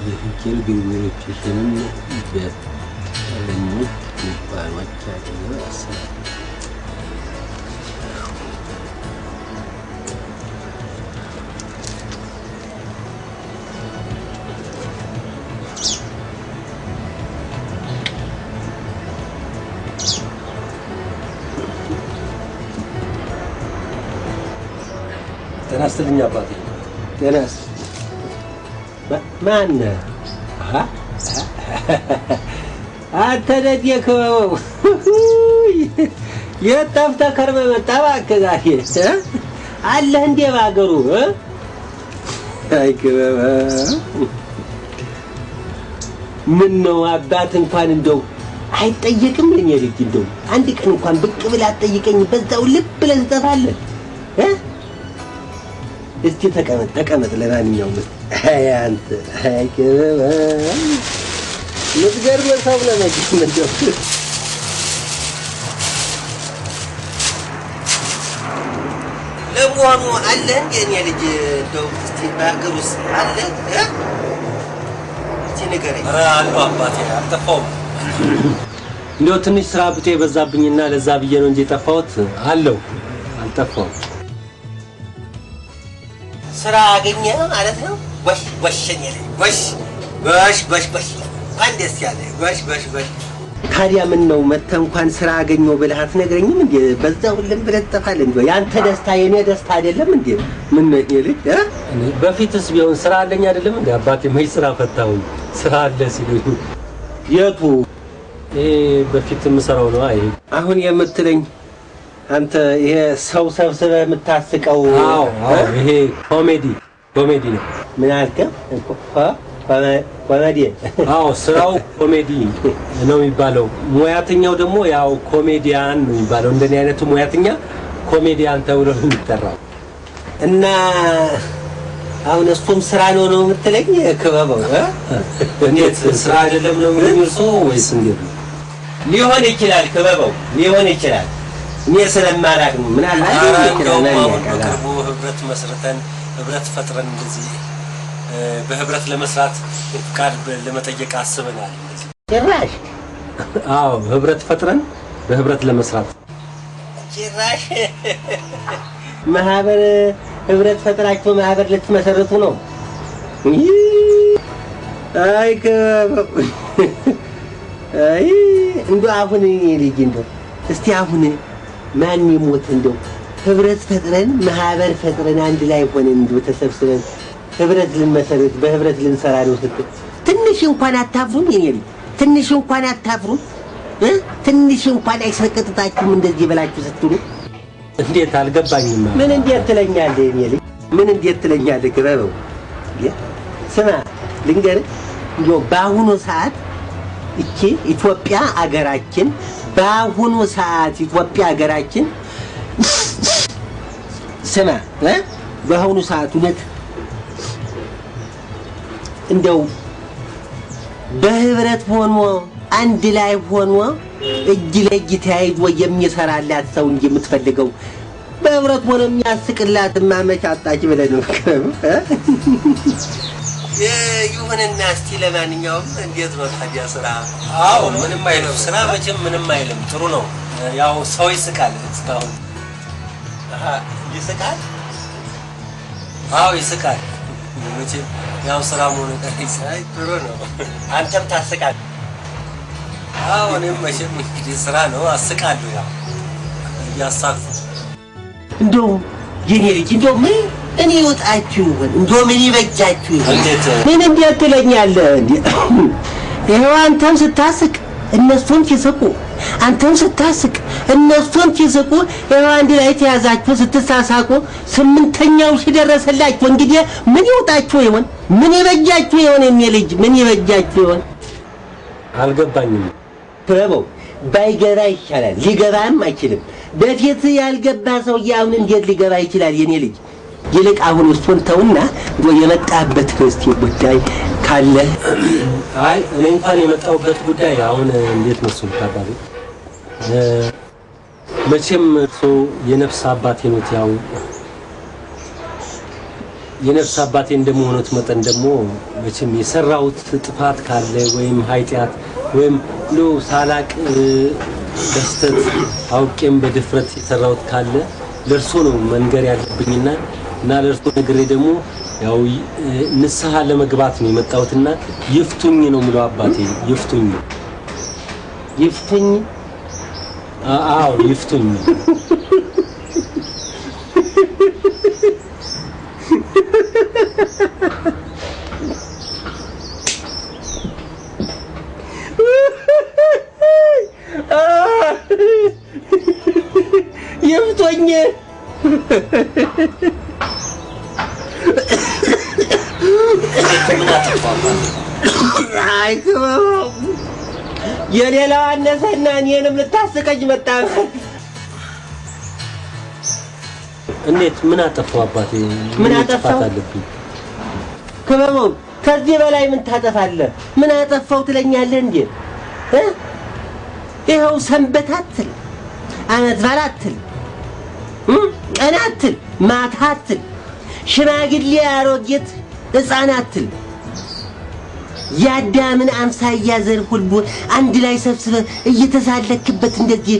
የፍቅር ግንኙነቶችንም በለሙት ባኖች ያለው አሰራ ተናስተልኝ አባቴ ተናስ ማን አንተ ደየከው የታፍታ ከርመ መጣ ባከጋሽ አለ እንዴ ባገሩ አይከበባ ምን ነው አባት እንኳን እንደው አይጠየቅም ለኛ ልጅ እንደው አንድ ቀን እንኳን ብቅ ብላ አትጠይቀኝ በዛው ልብ ብለህ ትጠፋለህ እስቲ ተቀመጥ ለማንኛውም አንተ አይከበባ ምትገርም ሰው ለማግኘት እንደው ለሞኑ አለ የኔ ልጅ እንደው እስቲ ባገሩስ አለ እስቲ ንገረኝ አለው አባቴ አልጠፋውም እንደው ትንሽ ስራ ብጤ በዛብኝና ለዛ ብዬ ነው እንጂ ጠፋሁት አለው አልጠፋውም ስራ አገኘ ማለት ነው ወሽኝ ወሽ አንዴስ ያለ ወሽ ታዲያ ምን ነው መተ እንኳን ስራ አገኘው ብለህ አትነግረኝም እንዴ በዛው ልም ብለህ ተፋለ እንዴ ያንተ ደስታ የኔ ደስታ አይደለም እንዴ ምን ነው ይልህ በፊትስ ቢሆን ስራ አለኝ አይደለም እንዴ አባቴ ምን ስራ ፈታው ስራ አለ ሲሉኝ የቱ በፊት ምሰራው ነው አይ አሁን የምትለኝ አንተ ይሄ ሰው ሰብስበህ የምታስቀው አዎ ይሄ ኮሜዲ ነው ምን አልከ ኮሜዲ አዎ ስራው ኮሜዲ ነው የሚባለው ሙያተኛው ደግሞ ያው ኮሜዲያን ነው የሚባለው እንደኔ አይነቱ ሙያተኛ ኮሜዲያን ተብሎ ነው የሚጠራው እና አሁን እሱም ስራ ነው የምትለኝ ክበበው እንዴት ስራ አይደለም ነው የሚልሶ ወይስ እንዴት ሊሆን ይችላል ክበበው ሊሆን ይችላል እኔ ስለማላቅ ነው ምን አለ በቅርቡ ህብረት መስርተን ህብረት ፈጥረን እንደዚህ በህብረት ለመስራት ፍቃድ ለመጠየቅ አስበናል እንደዚህ ጭራሽ አዎ ህብረት ፈጥረን በህብረት ለመስራት ጭራሽ ማህበር ህብረት ፈጥራችሁ ማህበር ልትመሰርቱ ነው አይ እንደው አሁን ልጅ እንደው እስቲ አሁን ማን ይሞት እንደው ህብረት ፈጥረን ማህበር ፈጥረን አንድ ላይ ሆነን እንደው ተሰብስበን ህብረት ልንመሰርት በህብረት ልንሰራ ነው ስትል ትንሽ እንኳን አታፍሩም የኔ ልጅ ትንሽ እንኳን አታፍሩም ትንሽ እንኳን አይሰቀጥታችሁም እንደዚህ በላችሁ ስትሉ እንዴት አልገባኝም ምን እንዴት ትለኛለህ የኔ ልጅ ምን እንዴት ትለኛለህ ክበበው ስማ ልንገርህ እንደው በአሁኑ ሰዓት እቺ ኢትዮጵያ አገራችን በአሁኑ ሰዓት ኢትዮጵያ አገራችን ስማ በአሁኑ ሰዓት ሁለት እንደው በህብረት ሆኖ አንድ ላይ ሆኖ እጅ ለእጅ ተያይዞ የሚሰራላት ሰው እንጂ የምትፈልገው በህብረት ሆኖ የሚያስቅላት ማመቻጣች ብለህ ነው ይሁንና እስቲ ለማንኛውም እንዴት ነው ታዲያ ስራ አዎ ምንም አይልም ስራ መቼም ምንም አይልም ጥሩ ነው ያው ሰው ይስቃል እስካሁን ይስቃል አዎ ይስቃል መቼም ያው ስራ ሆኖ ከይሳይ ጥሩ ነው አንተም ታስቃለህ አዎ እኔም መቼም እንግዲህ ስራ ነው አስቃለሁ ያው ያሳቁ እንደው የኔ ልጅ እንደው ምን እኔ ወጣችሁ እንደው ምን ይበጃችሁ ምን እንዴት ትለኛለህ እንዴ ይሄው አንተም ስታስቅ እነሱም ሲስቁ አንተም ስታስቅ እነሱም ሲስቁ ይሄው አንድ ላይ ተያዛችሁ ስትሳሳቁ ስምንተኛው ሲደረሰላችሁ እንግዲህ ምን ይወጣችሁ ይሆን ምን ይበጃችሁ ይሆን የኔ ልጅ ምን ይበጃችሁ ይሆን አልገባኝም ብረበው ባይገባ ይሻላል ሊገባም አይችልም በፊት ያልገባ ሰው ያውን እንዴት ሊገባ ይችላል የኔ ልጅ ይልቅ አሁን እሱን ተውና የመጣበት እስቲ ጉዳይ ካለ አይ እኔ እንኳን የመጣሁበት ጉዳይ አሁን እንዴት ነው ታባሪ መቼም እርሶ የነፍስ አባቴ ነው ያው የነፍስ አባቴ እንደመሆኑት መጠን ደግሞ መቼም የሰራሁት ጥፋት ካለ ወይም ኃጢአት ወይም ነው ሳላቅ በስተት አውቄም በድፍረት የሰራሁት ካለ ለርሶ ነው መንገር ያለብኝና ለርሶ ነገሬ ደግሞ ያው ንስሐ ለመግባት ነው የመጣሁትና ይፍቱኝ ነው ምለው አባቴ ይፍቱኝ አዎ ይፍቱኝ ይፍቱኝ አይ የሌላው አነሰና እኔንም ልታስቀኝ መጣ እንዴት ምን አጠፋው አባቴ ምን አጠፋው ከበሞ ከዚህ በላይ ምን ታጠፋለህ ምን አጠፋው ትለኛለህ እንዴ ይሄው ሰንበታትል አመት ባላትል ቀናትል ማታትል ሽማግሌ አሮጌት ህፃናትል ያዳምን አምሳያ ዘር ሁሉ አንድ ላይ ሰብስበ እየተሳለክበት እንደዚህ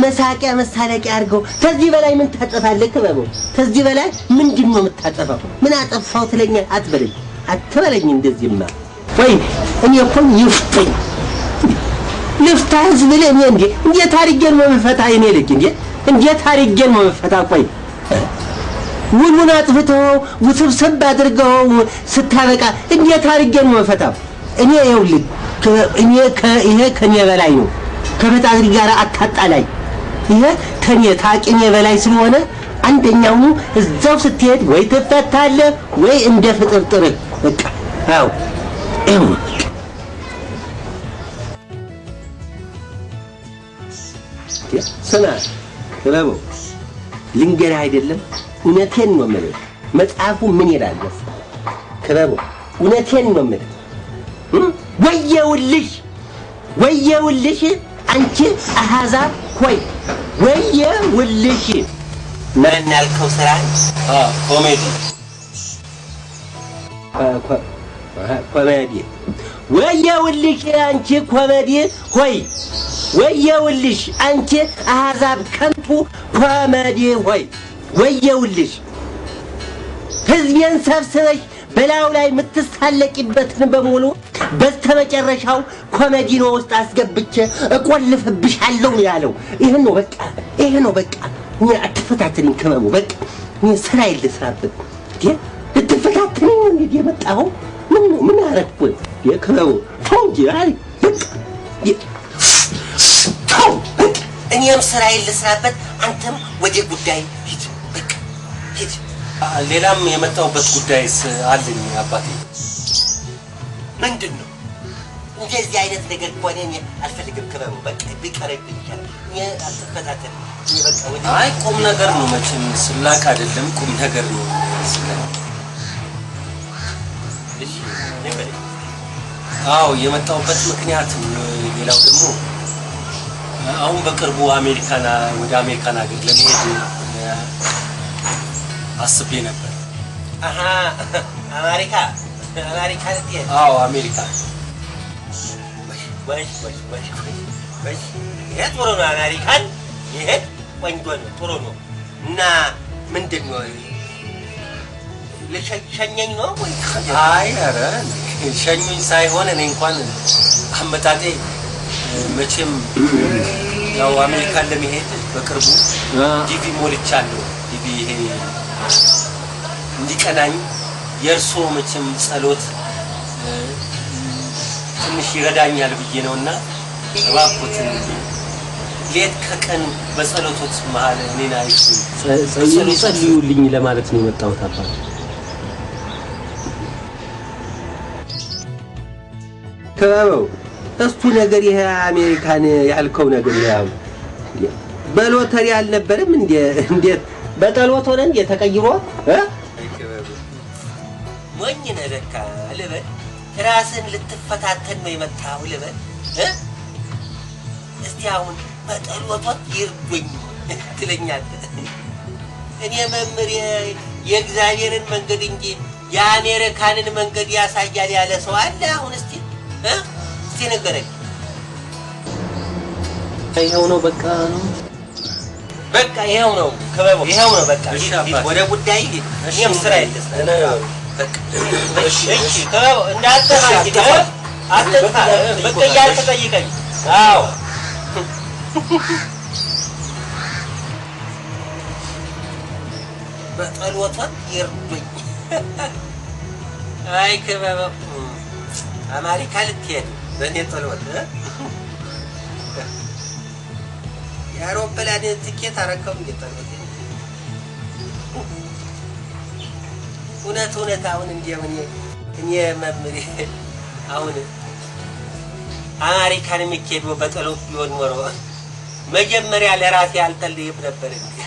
መሳቂያ መሳለቂያ አድርገው ከዚህ በላይ ምን ታጠፋለህ ከበበው ከዚህ በላይ ምንድነው የምታጠፋው ምን አጠፋው ትለኛለህ አትበለኝ እንደዚህማ ወይ እኔ እኮ ይፍጠኝ ልፍታ ህዝብ ለኔ እንዴ ታሪጌን መፈታ የኔ ልጅ እንዴ ታሪጌን መፈታ ቆይ ውሉን አጥፍተው ውስብስብ አድርገው ስታበቃ እንዴ ታሪጌን መፈታ እኔ ይኸውልህ ይሄ ከኔ በላይ ነው ከፈጣሪ ጋር አታጣላይ ይሄ ከኔ ታቂኔ በላይ ስለሆነ አንደኛው እዛው ስትሄድ ወይ ትፈታለህ ወይ እንደ ፍጥርጥር በቃ አው ሰና ለበው ልንገር አይደለም እውነቴን ነው ማለት መጽሐፉ ምን ይላል ከበው እውነቴን ነው ማለት ወየውልሽ አንቺ አሃዛብ ሆይ ወየውልሽ ማን ያልከው ስራ ኮሜዲ ወየውልሽ አንቺ ኮሜዲ ሆይ ወየውልሽ አንቺ አሃዛብ ከንቱ ኮሜዲ ሆይ ወየውልሽ ህዝቤን ሰብስበሽ በላው ላይ የምትሳለቂበትን በሙሉ በስተመጨረሻው ኮሜዲኖ ውስጥ አስገብቼ እቆልፍብሻለሁ ያለው ይሄ ነው በቃ እኔ አትፈታተኝ ከመሙ በቃ እኔ ስራ ይልስራበት ልትፈታተኝ እንዴ የመጣው ምን አረኩ የከመሙ ቶንጂ አይ እኔም ስራ ይልስራበት አንተም ወደ ጉዳይ ሂድ በቃ ሂድ ሌላም የመጣውበት ጉዳይስ አለኝ አባቴ ምንድነው እንደዚህ አይነት ነገር ቆኔ አልፈልግም ከበሙ በቃ ቢቀርብኝ እኔ አልተፈታተን እኔ በቃ ወዲ አይ ቁም ነገር ነው መቼም ስላቅ አይደለም ቁም ነገር ነው እሺ ነገር አው የመጣውበት ምክንያት ሌላው ደግሞ አሁን በቅርቡ ወደ አሜሪካን ሀገር ለመሄድ አስቤ ነበር አሜሪካ ልትሄድ አዎ አሜሪካ ወይ ይሄ ጥሩ ነው አሜሪካን ይሄ ቆንጆ ነው ጥሩ ነው እና ምንድነው ለሸኘኝ ነው ወይ አይ ኧረ ሸኙኝ ሳይሆን እኔ እንኳን አመጣጤ መቼም ያው አሜሪካን ለመሄድ በቅርቡ ዲቪ ሞልቻለሁ ዲቪ ይሄ እንዲቀናኝ የርሶ መቼም ጸሎት ትንሽ ይረዳኛል ብዬ ነውና እባክዎትን ሌት ከቀን በጸሎቶት መሃል እኔና ጸልዩልኝ ለማለት ነው የመጣሁት አባቴ ከበው እሱ ነገር ይሄ አሜሪካን ያልከው ነገር ያው በሎተሪ አልነበረም እንዴት በጠሎት ሆነ እንዴ ተቀይሮ ሞኝ ነለካ ልበል ራስን ልትፈታተን ነው የመጣው ልበል እስቲ አሁን በጠሎት ይርዱኝ ትለኛለህ እኔ መምሬ የእግዚአብሔርን መንገድ እንጂ የአሜሪካንን መንገድ ያሳያል ያለ ሰው አለ? አሁን እስቲ ንገረኝ። ይሄው ነው በቃ ነው። በቃ ይሄው ነው ክበበው፣ ይሄው ነው በቃ። ወደ ጉዳይ እኔም ስራ የለስ በቃ። እሺ ክበበው እንዳትጠፋ አትጥፋ። በቃ እያልክ ጠይቀኝ። አዎ በጸሎቷን ይርዱኝ። አይ ክበበው አሜሪካ ልትሄድ በእኔ ጸሎት የአውሮፕላን ትኬት አረከው እንዴጠሎት እውነት አሁን እንደው እኔ መምሪ አሁን አሜሪካን የሚኬደው በጸሎት ቢሆን ኖሮ መጀመሪያ ለራሴ አልጠልይም ነበር እንዴ